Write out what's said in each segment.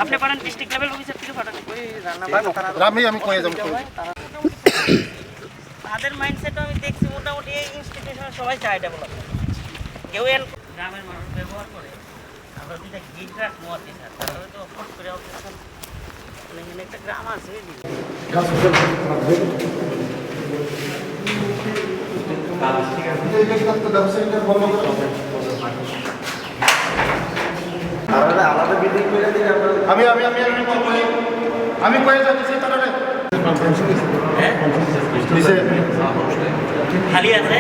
আপনি পারেন district level officer থেকে পাঠাবেন আমি কয়ে যাব তাদের মাইন্ডসেটও আমি দেখছি মোটামুটি এই ইনস্টিটিউশনে সবাই চায় ডেভেলপমেন্ট কেউ গ্রামের মানুষ ব্যবহার করে আমরা দুইটা গিট রাখবো আর কি স্যার তাহলে তো অফোর্ড করে অপারেশন এখানে একটা গ্রাম আছে আমি কয়ে যাচ্ছি তাহলে খালি আছে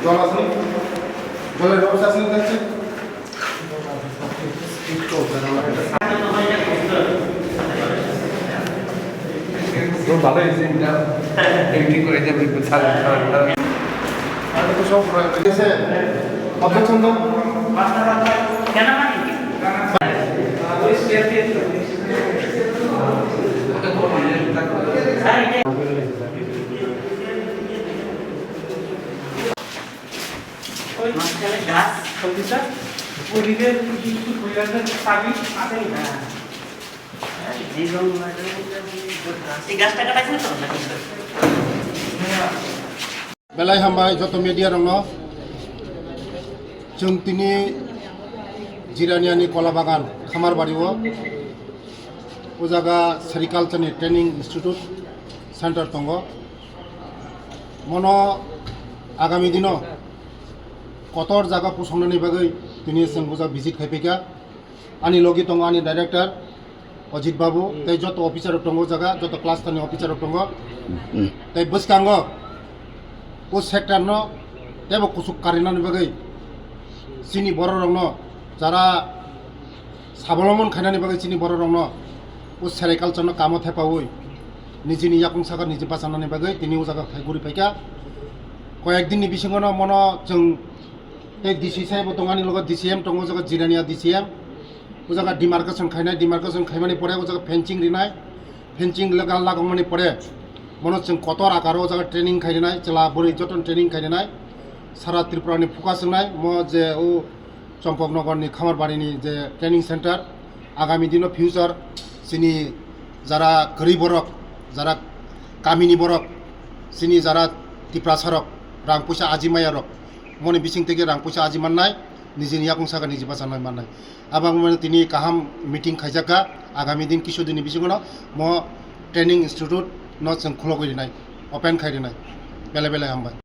জল আসনি জলের ব্যবস্থা আসনি দেখছে ভালো হয়েছে এমনি করে যাবে সব অবজেকশন তো কেন গাছ बेलाय हामबाय जत मिडिया दङ जों दिनै जिरानियानि कला बागान खामारबारियाव ओ जायगा सेरिकालचारनि ट्रेनिं इन्स्टिट्यूट सेन्टार दङ मनो आगामी दिनाव कतर जायगा फसंनायनि बागै दिनै जों बुजा भिजिट खायफैखा आंनि लगे दङ आंनि डाइरेक्टर अजित बाबू तै जत अफिसार दङ जायगा जत क्लास थानि अफिसार दङ तै बसकांग ओ सेक्टर न तेबो कुसुक कारिनानि बागै सिनि बर रंग जारा साबलमन खायनानि बागै सिनि बर रंग ओ सेरिकालचार न काम थेपावै निजिनि याकुं सागा निजि बासानानि बागै तिनि ओ जागा फायगुरि फायका कयेक दिननि बिसिङावनो मन जों तै डिसि साहेब दङानि लगे डिसिएम दङ जागा जिरानिया डिसिएम ओ जागा डिमार्केशन खायमानि परे ओ जागा फेंसिंग रिनाय फेंसिंग लगा लागमानि परे मनो जों कतर आकारो जागा ट्रेनिंग खायनाय चला बोरै जतन ट्रेनिंग खायनाय सारा त्रिपुरानि फोकास होनाय म जे ओ चम्पकनगरनि खामारबारिनि जे ट्रेनिंग सेंटर आगामी दिनाव फ्यूचर सिनि जारा गरीब बरक जारा गामिनि बरक सिनि जारा तिप्रासारक रां पैसा आजिमायारक मने बिसिं तेगे रां पैसा आजिमाननाय निजिनि याकुं सागा निजि बासानाय माननाय आबां माने तिनि काहाम मीटिंग खायजाका आगामी दिन किसु दिननि बिसिङाव म ट्रेनिंग इन्स्टिट्यूट न जों खुलगैनाय ओपेन खायनाय बेले बेले हामबाय।